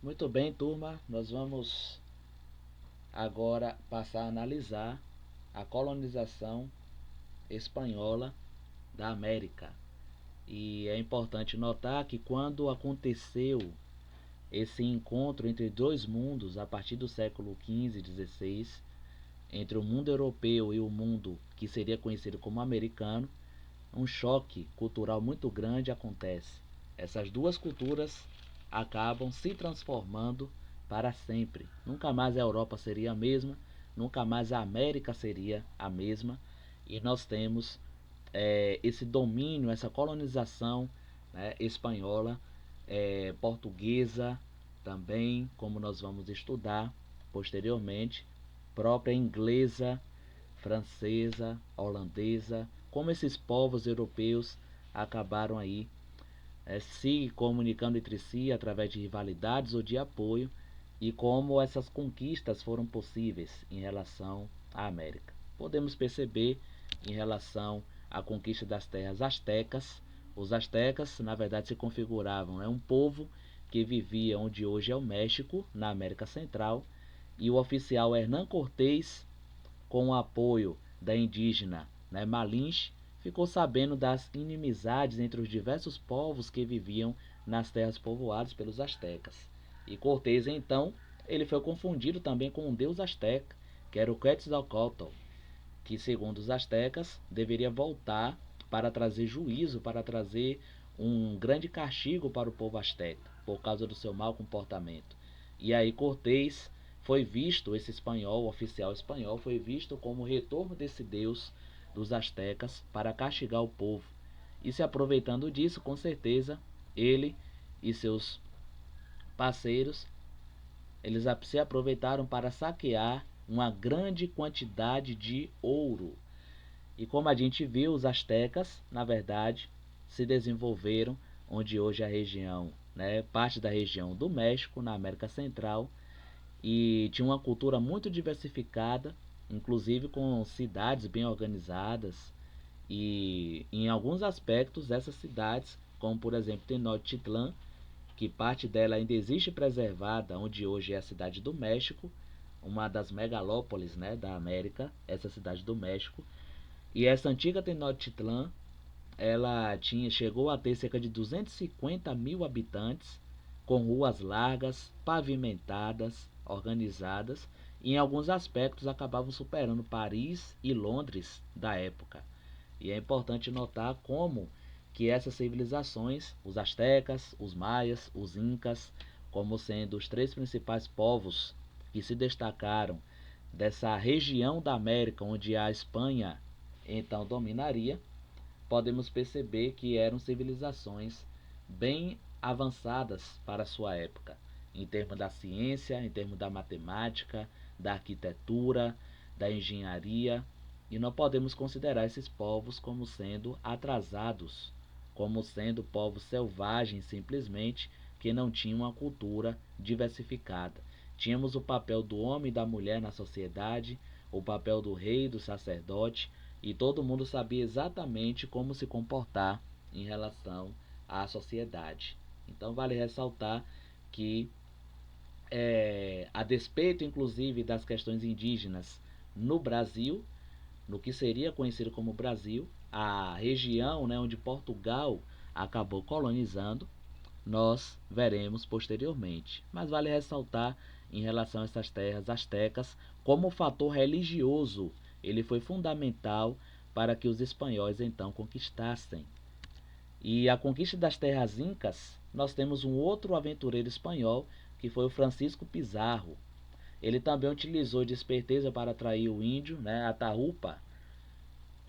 Muito bem, turma, nós vamos agora passar a analisar a colonização espanhola da América. E é importante notar que quando aconteceu esse encontro entre dois mundos a partir do século XV e XVI, entre o mundo europeu e o mundo que seria conhecido como americano, um choque cultural muito grande acontece. Essas duas culturas acabam se transformando para sempre. Nunca mais a Europa seria a mesma, nunca mais a América seria a mesma, e nós temos esse domínio, essa colonização, né, espanhola, portuguesa também, como nós vamos estudar posteriormente, própria inglesa, francesa, holandesa, como esses povos europeus acabaram aí se comunicando entre si através de rivalidades ou de apoio, e como essas conquistas foram possíveis em relação à América. Podemos perceber em relação à conquista das terras astecas. Os astecas, na verdade, se configuravam um povo que vivia onde hoje é o México, na América Central, e o oficial Hernán Cortés, com o apoio da indígena Malinche, ficou sabendo das inimizades entre os diversos povos que viviam nas terras povoadas pelos astecas. E Cortés, então, ele foi confundido também com um deus asteca, que era o Quetzalcoatl, que, segundo os astecas, deveria voltar para trazer juízo, para trazer um grande castigo para o povo asteca, por causa do seu mau comportamento. E aí Cortés foi visto, esse espanhol, o oficial espanhol, foi visto como o retorno desse deus dos astecas para castigar o povo. E se aproveitando disso, com certeza, ele e seus parceiros, eles se aproveitaram para saquear uma grande quantidade de ouro. E como a gente viu, os astecas, na verdade, se desenvolveram onde hoje é a região, parte da região do México, na América Central, e tinha uma cultura muito diversificada, inclusive com cidades bem organizadas, e em alguns aspectos essas cidades, como por exemplo Tenochtitlan, que parte dela ainda existe preservada, onde hoje é a cidade do México, uma das megalópolis, da América, essa cidade do México. E essa antiga Tenochtitlan, ela chegou a ter cerca de 250 mil habitantes, com ruas largas, pavimentadas, organizadas, e em alguns aspectos acabavam superando Paris e Londres da época. E é importante notar como que essas civilizações, os astecas, os maias, os incas, como sendo os três principais povos que se destacaram dessa região da América onde a Espanha então dominaria, podemos perceber que eram civilizações bem avançadas para a sua época, em termos da ciência, em termos da matemática, da arquitetura, da engenharia, e não podemos considerar esses povos como sendo atrasados, como sendo povos selvagens simplesmente que não tinham uma cultura diversificada. Tínhamos o papel do homem e da mulher na sociedade, o papel do rei e do sacerdote, e todo mundo sabia exatamente como se comportar em relação à sociedade. Então vale ressaltar que, a despeito inclusive das questões indígenas no Brasil, no que seria conhecido como Brasil, a região onde Portugal acabou colonizando, nós veremos posteriormente. Mas vale ressaltar em relação a essas terras astecas como o fator religioso ele foi fundamental para que os espanhóis então conquistassem. E a conquista das terras incas, nós temos um outro aventureiro espanhol que foi o Francisco Pizarro. Ele também utilizou de esperteza para atrair o índio, a Tarrupa.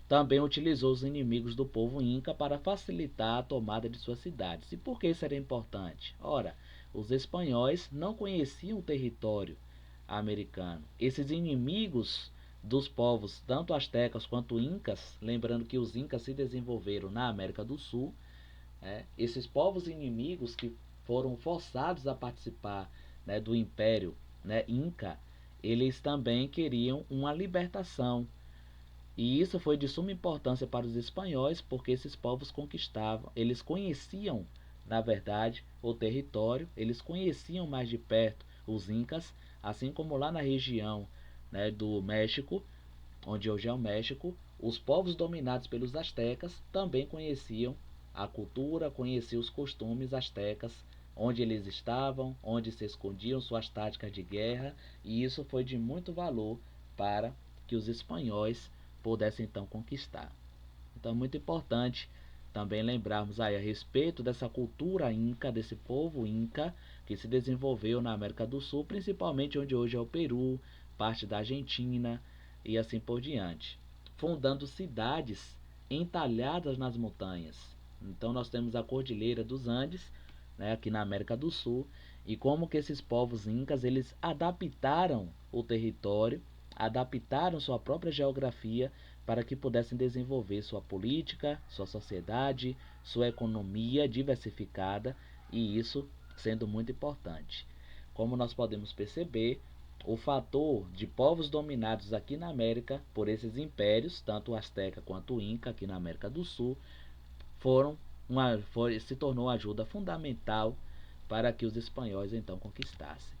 Também utilizou os inimigos do povo inca para facilitar a tomada de suas cidades. E por que isso era importante? Ora, os espanhóis não conheciam o território americano. Esses inimigos dos povos, tanto astecas quanto incas, lembrando que os incas se desenvolveram na América do Sul, esses povos inimigos que foram forçados a participar do Império Inca, eles também queriam uma libertação, e isso foi de suma importância para os espanhóis, porque esses povos conquistavam, eles conheciam na verdade, o território. Eles conheciam mais de perto os incas, assim como lá na região, né, do México, onde hoje é o México, os povos dominados pelos astecas também conheciam a cultura, conheciam os costumes astecas, onde eles estavam, onde se escondiam, suas táticas de guerra, e isso foi de muito valor para que os espanhóis pudessem então conquistar. Então é muito importante também lembrarmos aí a respeito dessa cultura inca, desse povo inca que se desenvolveu na América do Sul, principalmente onde hoje é o Peru, parte da Argentina e assim por diante, fundando cidades entalhadas nas montanhas. Então nós temos a Cordilheira dos Andes, né, aqui na América do Sul, e como que esses povos incas eles adaptaram o território, adaptaram sua própria geografia para que pudessem desenvolver sua política, sua sociedade, sua economia diversificada, e isso sendo muito importante. Como nós podemos perceber, o fator de povos dominados aqui na América por esses impérios, tanto o Azteca quanto o Inca aqui na América do Sul, se tornou uma ajuda fundamental para que os espanhóis então conquistassem.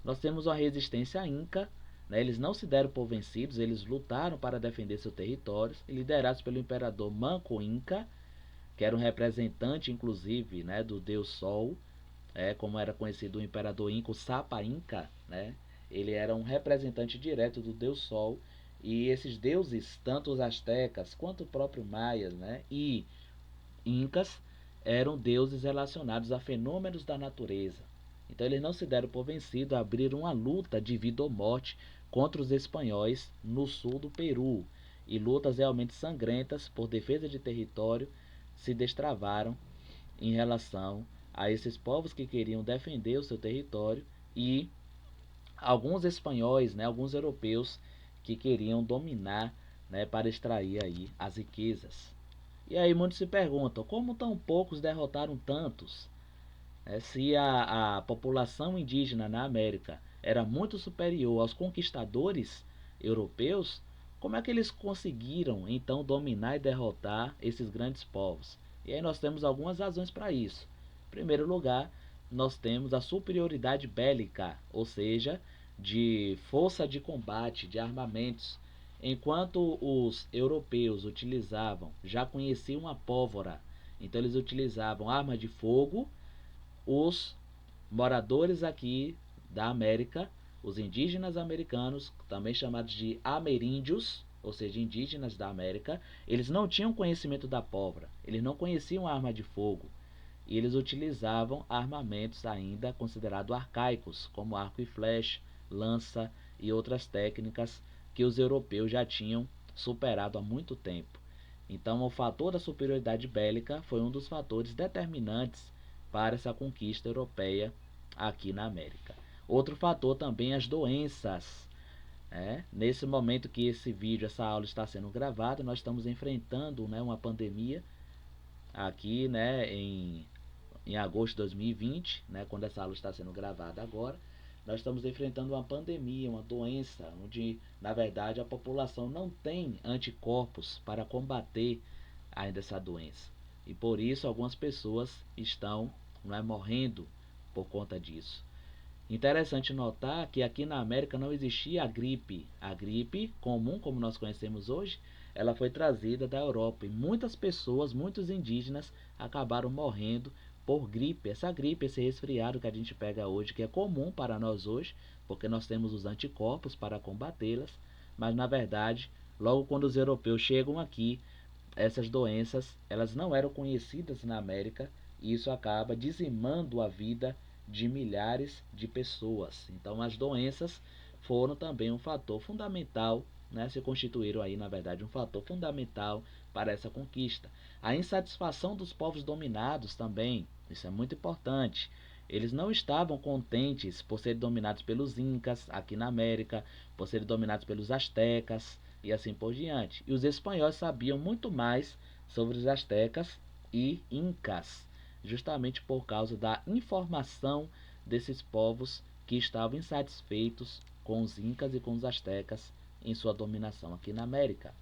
Nós temos uma resistência inca, né? Eles não se deram por vencidos, eles lutaram para defender seus territórios, liderados pelo imperador Manco Inca, que era um representante inclusive, né, do deus Sol, como era conhecido o imperador Inca, o Sapa Inca, né? Ele era um representante direto do deus Sol, e esses deuses, tanto os astecas quanto o próprio maias, né, e incas, eram deuses relacionados a fenômenos da natureza. Então eles não se deram por vencidos, abriram uma luta de vida ou morte contra os espanhóis no sul do Peru, e lutas realmente sangrentas por defesa de território se destravaram em relação a esses povos que queriam defender o seu território e alguns espanhóis, né, alguns europeus que queriam dominar, né, para extrair aí as riquezas. E aí muitos se perguntam, como tão poucos derrotaram tantos? Se a população indígena na América era muito superior aos conquistadores europeus, como é que eles conseguiram então dominar e derrotar esses grandes povos? E aí nós temos algumas razões para isso. Em primeiro lugar, nós temos a superioridade bélica, ou seja, de força de combate, de armamentos. Enquanto os europeus já conheciam a pólvora, então eles utilizavam armas de fogo, os moradores aqui da América, os indígenas americanos, também chamados de ameríndios, ou seja, indígenas da América, eles não tinham conhecimento da pólvora, eles não conheciam arma de fogo, e eles utilizavam armamentos ainda considerados arcaicos, como arco e flecha, lança e outras técnicas que os europeus já tinham superado há muito tempo. Então, o fator da superioridade bélica foi um dos fatores determinantes para essa conquista europeia aqui na América. Outro fator também as doenças. Nesse momento que essa aula está sendo gravada, nós estamos enfrentando, né, uma pandemia aqui, né, em agosto de 2020, né, quando essa aula está sendo gravada agora. Nós estamos enfrentando uma pandemia, uma doença, onde na verdade a população não tem anticorpos para combater ainda essa doença. E por isso algumas pessoas estão, não é, morrendo por conta disso. Interessante notar que aqui na América não existia a gripe. A gripe comum, como nós conhecemos hoje, ela foi trazida da Europa. E muitas pessoas, muitos indígenas, acabaram morrendo por gripe. Essa gripe, esse resfriado que a gente pega hoje, que é comum para nós hoje, porque nós temos os anticorpos para combatê-las. Mas na verdade, logo quando os europeus chegam aqui, essas doenças elas não eram conhecidas na América, e isso acaba dizimando a vida de milhares de pessoas. Então as doenças foram também um fator fundamental, né, se constituíram aí na verdade um fator fundamental para essa conquista. A insatisfação dos povos dominados também, isso é muito importante. Eles não estavam contentes por serem dominados pelos incas aqui na América, por serem dominados pelos astecas e assim por diante. E os espanhóis sabiam muito mais sobre os astecas e incas, justamente por causa da informação desses povos que estavam insatisfeitos com os incas e com os astecas em sua dominação aqui na América.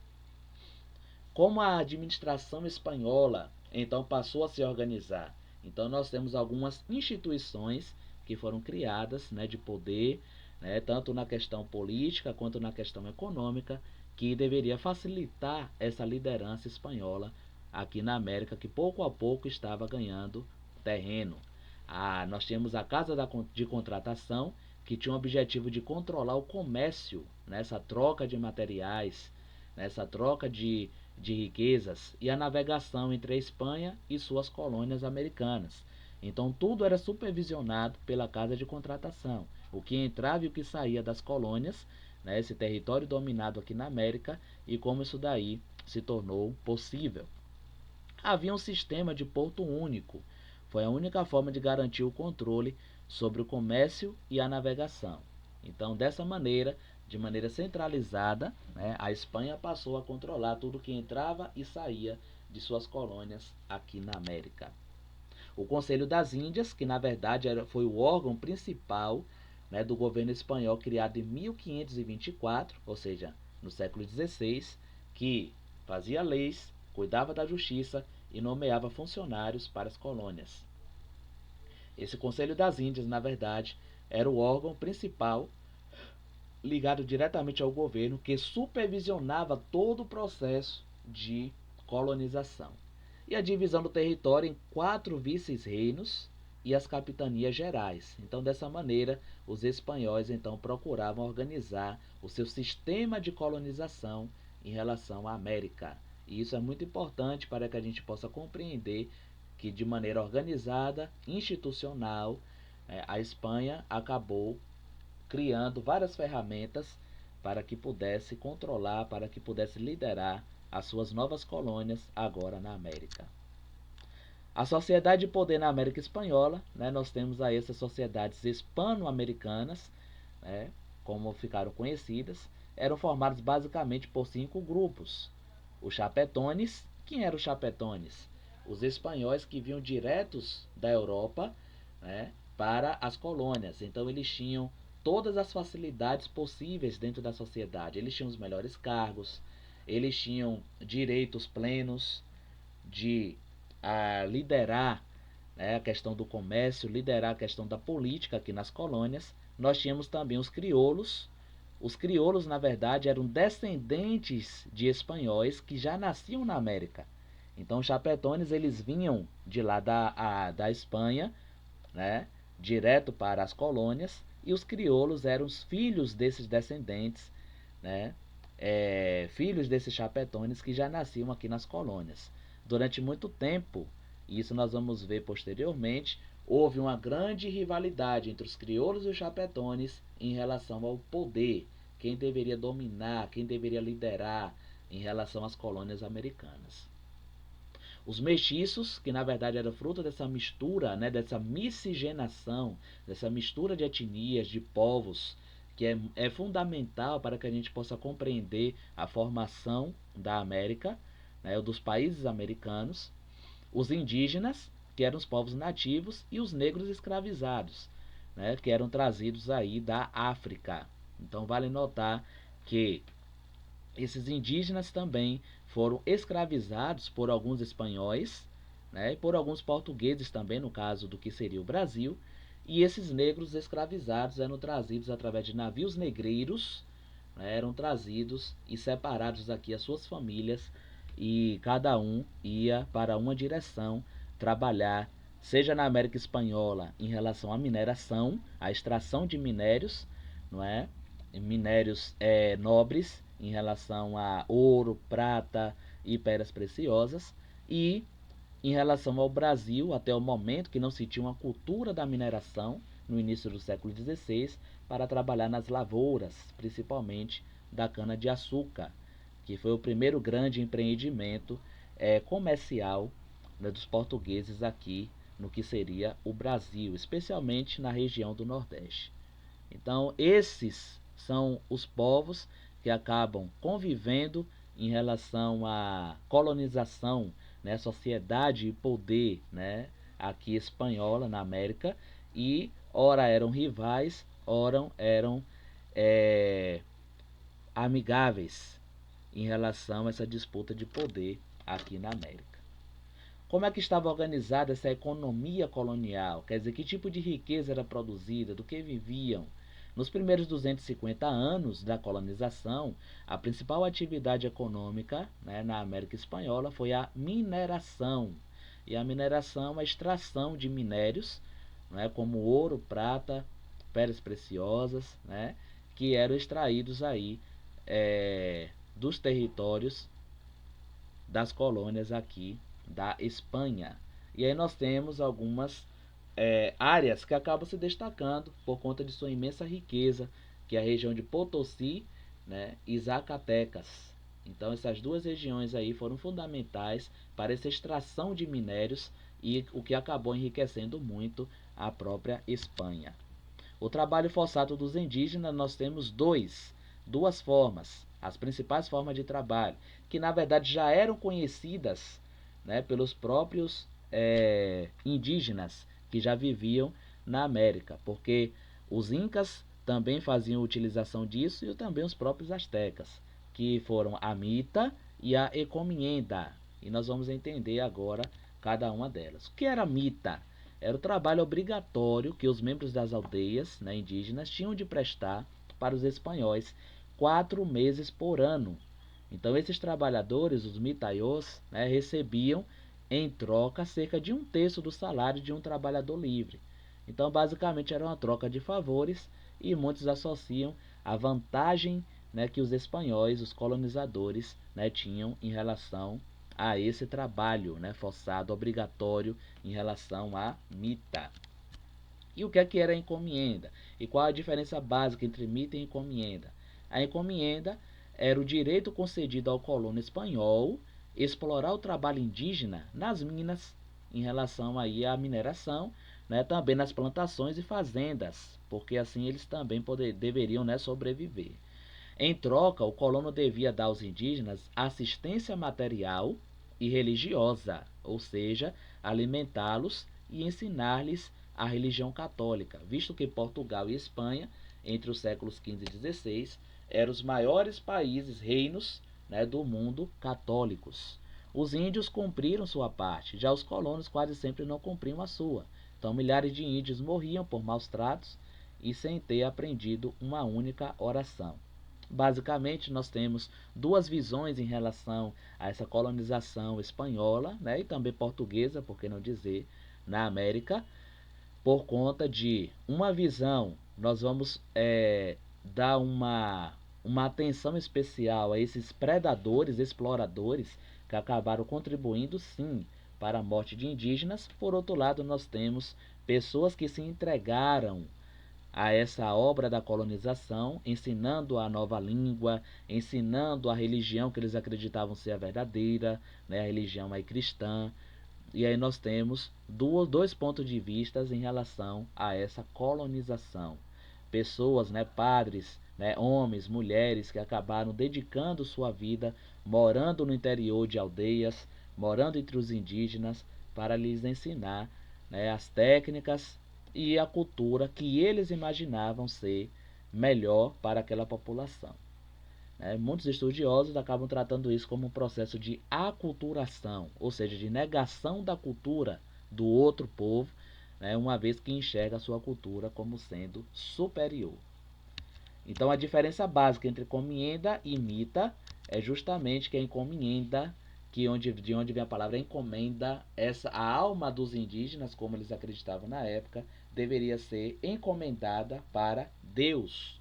Como a administração espanhola então passou a se organizar? Então nós temos algumas instituições que foram criadas, né, de poder, né, tanto na questão política quanto na questão econômica, que deveria facilitar essa liderança espanhola aqui na América, que pouco a pouco estava ganhando terreno. Nós tínhamos a Casa de Contratação, que tinha o objetivo de controlar o comércio, nessa troca de materiais, nessa troca de riquezas, e a navegação entre a Espanha e suas colônias americanas. Então tudo era supervisionado pela Casa de Contratação. O que entrava e o que saía das colônias, né, esse território dominado aqui na América, e como isso daí se tornou possível. Havia um sistema de porto único. Foi a única forma de garantir o controle sobre o comércio e a navegação. Então, dessa maneira, de maneira centralizada, né, a Espanha passou a controlar tudo que entrava e saía de suas colônias aqui na América. O Conselho das Índias, que na verdade foi o órgão principal, né, do governo espanhol, criado em 1524, ou seja, no século XVI, que fazia leis, cuidava da justiça e nomeava funcionários para as colônias. Esse Conselho das Índias, na verdade, era o órgão principal ligado diretamente ao governo, que supervisionava todo o processo de colonização. E a divisão do território em 4 vices-reinos e as capitanias gerais. Então, dessa maneira, os espanhóis então procuravam organizar o seu sistema de colonização em relação à América. E isso é muito importante para que a gente possa compreender que, de maneira organizada, institucional, a Espanha acabou criando várias ferramentas para que pudesse controlar, para que pudesse liderar as suas novas colônias agora na América. A sociedade de poder na América Espanhola, né, nós temos aí essas sociedades hispano-americanas, né, como ficaram conhecidas, eram formadas basicamente por 5 grupos. Os chapetones. Quem eram os chapetones? Os espanhóis que vinham diretos da Europa, né, para as colônias. Então eles tinham todas as facilidades possíveis dentro da sociedade. Eles tinham os melhores cargos, eles tinham direitos plenos de liderar, né, a questão do comércio, liderar a questão da política aqui nas colônias. Nós tínhamos também os crioulos. Os crioulos, na verdade, eram descendentes de espanhóis que já nasciam na América. Então, os chapetones, eles vinham de lá da Espanha, né, direto para as colônias, e os crioulos eram os filhos desses descendentes, né, filhos desses chapetones que já nasciam aqui nas colônias. Durante muito tempo, e isso nós vamos ver posteriormente, houve uma grande rivalidade entre os crioulos e os chapetones em relação ao poder, quem deveria dominar, quem deveria liderar em relação às colônias americanas. Os mestiços, que na verdade era fruto dessa mistura, né, dessa miscigenação, dessa mistura de etnias, de povos, que é fundamental para que a gente possa compreender a formação da América, né, dos países americanos. Os indígenas, que eram os povos nativos, e os negros escravizados, né, que eram trazidos aí da África. Então vale notar que esses indígenas também foram escravizados por alguns espanhóis, né, e por alguns portugueses também, no caso do que seria o Brasil. E esses negros escravizados eram trazidos através de navios negreiros, né, eram trazidos e separados aqui as suas famílias, e cada um ia para uma direção trabalhar, seja na América Espanhola em relação à mineração, à extração de minérios, não é? Minérios nobres em relação a ouro, prata e pedras preciosas, e em relação ao Brasil, até o momento que não se tinha uma cultura da mineração, no início do século XVI, para trabalhar nas lavouras, principalmente da cana-de-açúcar, que foi o primeiro grande empreendimento comercial, né, dos portugueses aqui no que seria o Brasil, especialmente na região do Nordeste. Então, esses são os povos que acabam convivendo em relação à colonização, né, sociedade e poder, né, aqui espanhola na América, e ora eram rivais, ora eram amigáveis em relação a essa disputa de poder aqui na América. Como é que estava organizada essa economia colonial? Quer dizer, que tipo de riqueza era produzida, do que viviam? Nos primeiros 250 anos da colonização, a principal atividade econômica, né, na América Espanhola foi a mineração. E a mineração é a extração de minérios, né, como ouro, prata, pedras preciosas, né, que eram extraídos aí dos territórios das colônias aqui da Espanha. E aí nós temos algumas áreas que acabam se destacando por conta de sua imensa riqueza, que é a região de Potosí, né, e Zacatecas. Então essas duas regiões aí foram fundamentais para essa extração de minérios e o que acabou enriquecendo muito a própria Espanha. O trabalho forçado dos indígenas, nós temos duas formas, as principais formas de trabalho, que na verdade já eram conhecidas, né, pelos próprios indígenas que já viviam na América, porque os incas também faziam utilização disso e também os próprios astecas, que foram a mita e a encomienda. E nós vamos entender agora cada uma delas. O que era a mita? Era o trabalho obrigatório que os membros das aldeias, né, indígenas tinham de prestar para os espanhóis 4 meses por ano. Então esses trabalhadores, os mitaiós, né, recebiam em troca cerca de 1/3 do salário de um trabalhador livre. Então basicamente era uma troca de favores e muitos associam a vantagem, né, que os espanhóis, os colonizadores, né, tinham em relação a esse trabalho, né, forçado, obrigatório em relação à mita. E o que é que era a encomienda? E qual a diferença básica entre mita e encomienda? A encomienda era o direito concedido ao colono espanhol explorar o trabalho indígena nas minas, em relação aí à mineração, né, também nas plantações e fazendas, porque assim eles também deveriam, né, sobreviver. Em troca, o colono devia dar aos indígenas assistência material e religiosa, ou seja, alimentá-los e ensinar-lhes a religião católica, visto que Portugal e Espanha, entre os séculos XV e XVI, eram os maiores países, reinos, né, do mundo católicos. Os índios cumpriram sua parte, já os colonos quase sempre não cumpriam a sua. Então milhares de índios morriam por maus tratos e sem ter aprendido uma única oração. Basicamente, nós temos duas visões em relação a essa colonização espanhola, né, e também portuguesa, por que não dizer, na América, por conta de uma visão, nós vamos dar uma atenção especial a esses predadores, exploradores, que acabaram contribuindo, sim, para a morte de indígenas. Por outro lado, nós temos pessoas que se entregaram a essa obra da colonização, ensinando a nova língua, ensinando a religião que eles acreditavam ser a verdadeira, né, a religião aí cristã. E aí nós temos dois pontos de vista em relação a essa colonização. Pessoas, né, padres, né, homens, mulheres que acabaram dedicando sua vida, morando no interior de aldeias, morando entre os indígenas, para lhes ensinar, né, as técnicas e a cultura que eles imaginavam ser melhor para aquela população. Muitos estudiosos acabam tratando isso como um processo de aculturação, ou seja, de negação da cultura do outro povo, né, uma vez que enxerga a sua cultura como sendo superior. Então a diferença básica entre encomienda e mita é justamente que a encomienda, de onde vem a palavra encomenda, a alma dos indígenas, como eles acreditavam na época, deveria ser encomendada para Deus.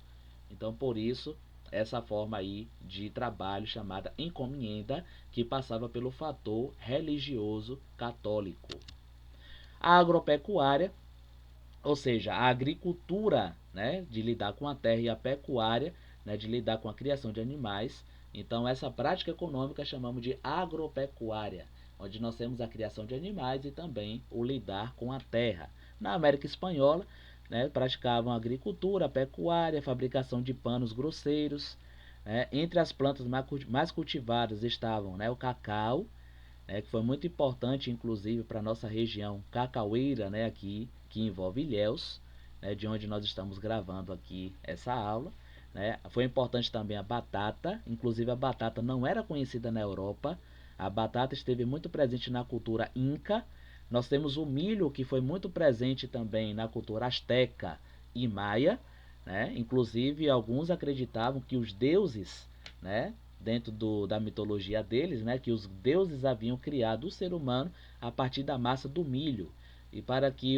Então por isso essa forma aí de trabalho chamada encomienda, que passava pelo fator religioso católico. A agropecuária, ou seja, a agricultura, né, de lidar com a terra, e a pecuária, né, de lidar com a criação de animais. Então essa prática econômica chamamos de agropecuária, onde nós temos a criação de animais e também o lidar com a terra. Na América Espanhola, né, praticavam a agricultura, a pecuária, a fabricação de panos grosseiros. Entre as plantas mais cultivadas estavam, né, o cacau, que foi muito importante, inclusive, para a nossa região cacaueira, né, aqui, que envolve Ilhéus, né, de onde nós estamos gravando aqui essa aula. Foi importante também a batata, inclusive a batata não era conhecida na Europa, A batata esteve muito presente na cultura inca. Nós temos o milho, que foi muito presente também na cultura asteca e maia, né? Inclusive, alguns acreditavam que os deuses, né, dentro da mitologia deles, né, que os deuses haviam criado o ser humano a partir da massa do milho. E para que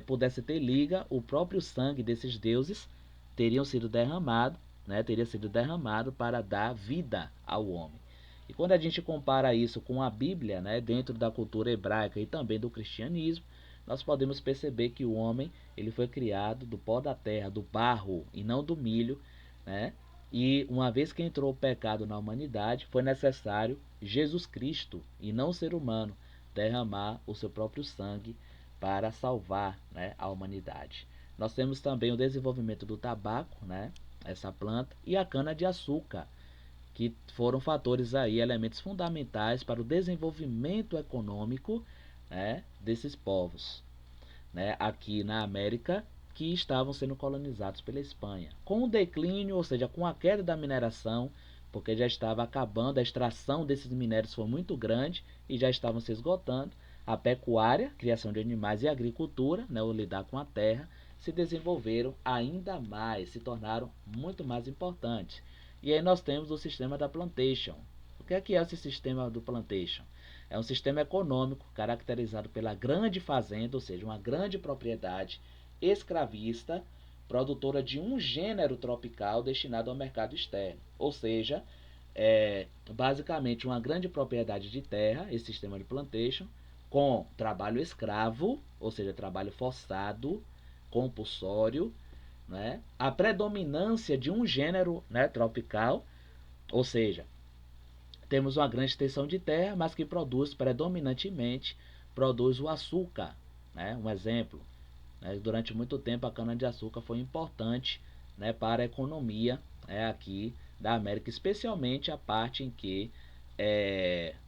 pudesse ter liga, o próprio sangue desses deuses teria sido derramado, né, teria sido derramado para dar vida ao homem. E quando a gente compara isso com a Bíblia, né, dentro da cultura hebraica e também do cristianismo, nós podemos perceber que o homem ele foi criado do pó da terra, do barro e não do milho, né? E uma vez que entrou o pecado na humanidade, foi necessário Jesus Cristo e não o ser humano derramar o seu próprio sangue para salvar, né, a humanidade. Nós temos também o desenvolvimento do tabaco, né, essa planta, e a cana-de-açúcar, que foram fatores aí, elementos fundamentais para o desenvolvimento econômico, né, desses povos, né, aqui na América, que estavam sendo colonizados pela Espanha. Com o declínio, ou seja, com a queda da mineração, porque já estava acabando, a extração desses minérios foi muito grande e já estavam se esgotando, a pecuária, criação de animais e a agricultura, né, o lidar com a terra, se desenvolveram ainda mais, se tornaram muito mais importantes. E aí nós temos o sistema da plantation. O que é esse sistema do plantation? É um sistema econômico caracterizado pela grande fazenda, ou seja, uma grande propriedade escravista, produtora de um gênero tropical destinado ao mercado externo. Ou seja, basicamente uma grande propriedade de terra, esse sistema de plantation, com trabalho escravo, ou seja, trabalho forçado, compulsório, né? A predominância de um gênero, né, tropical, ou seja, temos uma grande extensão de terra, mas que produz predominantemente o açúcar, né? Um exemplo, né? Durante muito tempo a cana-de-açúcar foi importante, né, para a economia, né, aqui da América, especialmente a parte em que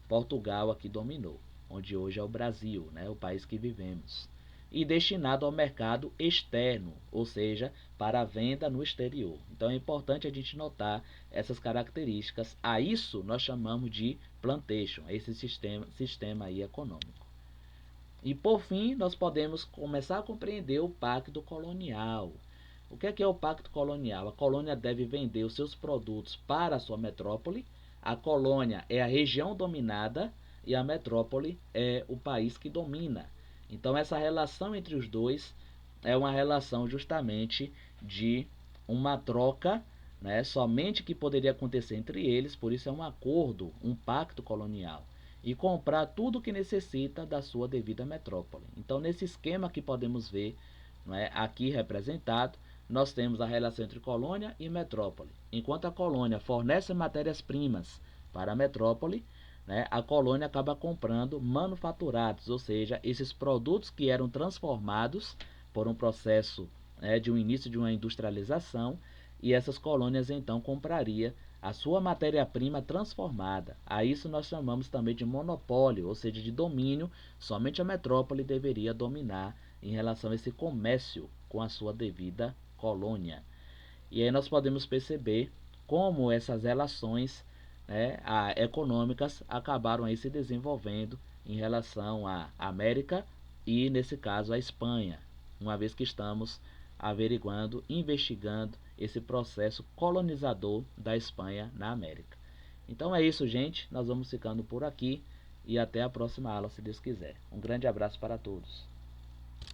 Portugal aqui dominou, onde hoje é o Brasil, né, o país que vivemos, e destinado ao mercado externo, ou seja, para a venda no exterior. Então é importante a gente notar essas características. A isso nós chamamos de plantation, esse sistema aí econômico. E por fim, nós podemos começar a compreender o pacto colonial. O que é o pacto colonial? A colônia deve vender os seus produtos para a sua metrópole. A colônia é a região dominada e a metrópole é o país que domina. Então essa relação entre os dois é uma relação justamente de uma troca, né, somente que poderia acontecer entre eles, por isso é um acordo, um pacto colonial, e comprar tudo o que necessita da sua devida metrópole. Então nesse esquema que podemos ver, não é, aqui representado, nós temos a relação entre colônia e metrópole. Enquanto a colônia fornece matérias-primas para a metrópole, né, a colônia acaba comprando manufaturados, ou seja, esses produtos que eram transformados por um processo, né, de um início de uma industrialização, e essas colônias então compraria a sua matéria-prima transformada. A isso nós chamamos também de monopólio, ou seja, de domínio. Somente a metrópole deveria dominar em relação a esse comércio com a sua devida colônia. E aí nós podemos perceber como essas relações, né, econômicas acabaram aí se desenvolvendo em relação à América e, nesse caso, à Espanha, uma vez que estamos averiguando, investigando esse processo colonizador da Espanha na América. Então é isso, gente. Nós vamos ficando por aqui e até a próxima aula, se Deus quiser. Um grande abraço para todos.